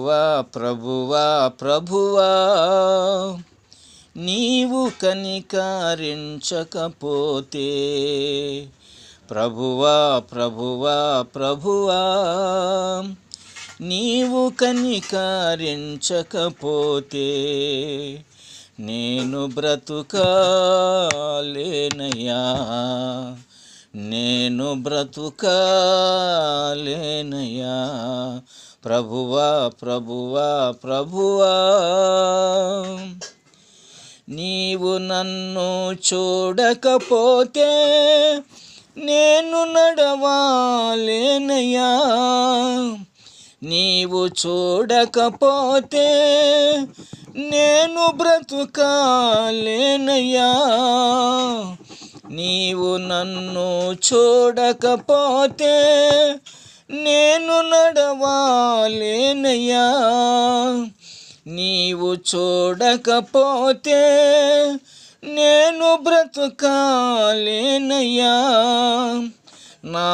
ప్రభువా ప్రభువా ప్రభువా నీవు కనికరించకపోతే, ప్రభువా ప్రభువా ప్రభువా నీవు కనికరించకపోతే నేను బ్రతుకాలేనయ్యా, నేను బ్రతుకాలేనయ్యా. ప్రభువా ప్రభువా ప్రభువా నీవు నన్ను చూడకపోతే నేను నడవాలేనయ్యా, నీవు చూడకపోతే నేను బ్రతుకాలేనయ్యా, నీవు నన్ను చూడకపోతే నేను నడవాలేనయ్యా, నీవు చూడకపోతే నేను బ్రతుకాలేనయ్యా. నా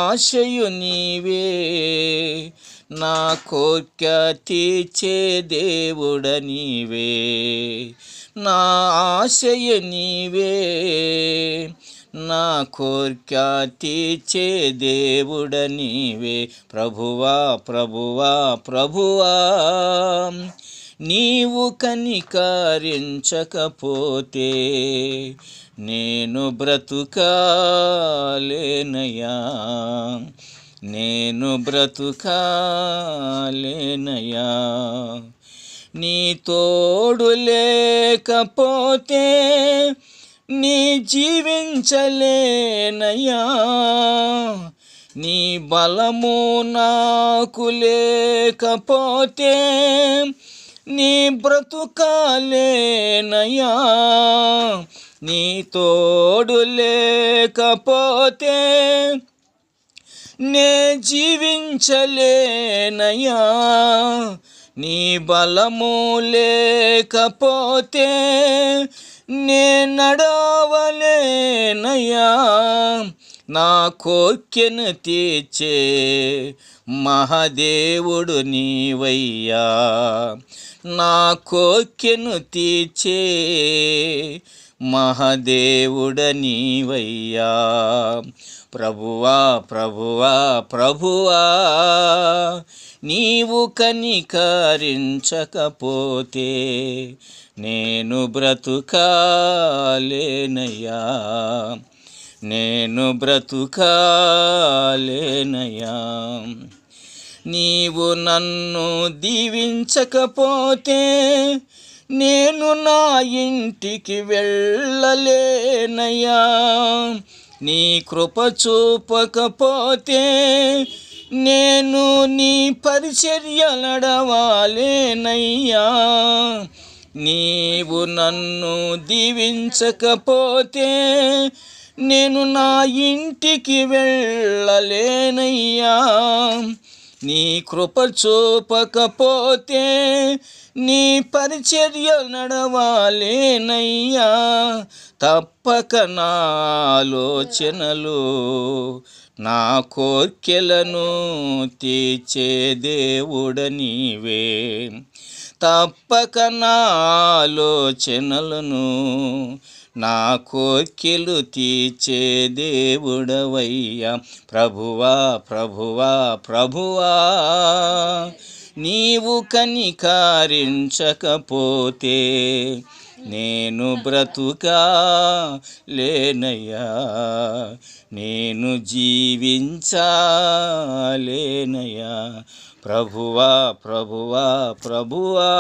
ఆశయు నీవే, నా కోర్కె తీర్చే దేవుడ నీవే, నా ఆశయ నీవే, నా కోర్కె తీర్చే దేవుడ నీవే. ప్రభువా ప్రభువా ప్రభువా నీవు కనికరించకపోతే నేను బ్రతుకాలేనయ్యా, నేను బ్రతుకాలేనయ్యా. నీ తోడు లేకపోతే నీ జీవించలేనయ్యా, నీ బలము నాకు లేకపోతే నీ బ్రతుకాలేనయ్యా, నీ తోడు లేకపోతే నే జీవించలేనయ్యా, నీ బలము లేకపోతే నే నడవలేనయ్యా. నా కోర్కెను తీర్చే మహాదేవుడు నీవయ్యా, నా కోర్కెను తీర్చే మహాదేవుడ నీవయ్యా. ప్రభువా ప్రభువా ప్రభువా నీవు కనికరించకపోతే నేను బ్రతుకాలేనయ్యా, నేను బ్రతుకాలేనయ్యా. నీవు నన్ను దీవించకపోతే నేను నా ఇంటికి వెళ్ళలేనయ్యా, నీ కృప చూపకపోతే నేను నీ పరిచర్య నడవాలేనయ్యా. నీవు నన్ను దీవించకపోతే నేను నా ఇంటికి వెళ్ళలేనయ్యా, నీ కృప చూపకపోతే నీ పరిచర్య నడవాలేనయ్యా. తప్పక నా ఆలోచనలు నా కోర్కెలను తీర్చే దేవుడ నీవే, తప్పక నా ఆలోచనలను నా కోర్కెలు తీర్చే దేవుడవయ్యా. ప్రభువా ప్రభువా ప్రభువా నీవు కనికరించకపోతే నేను బ్రతుకాలేనయ్యా, నేను జీవించాలేనయ్యా. ప్రభువా ప్రభువా ప్రభువా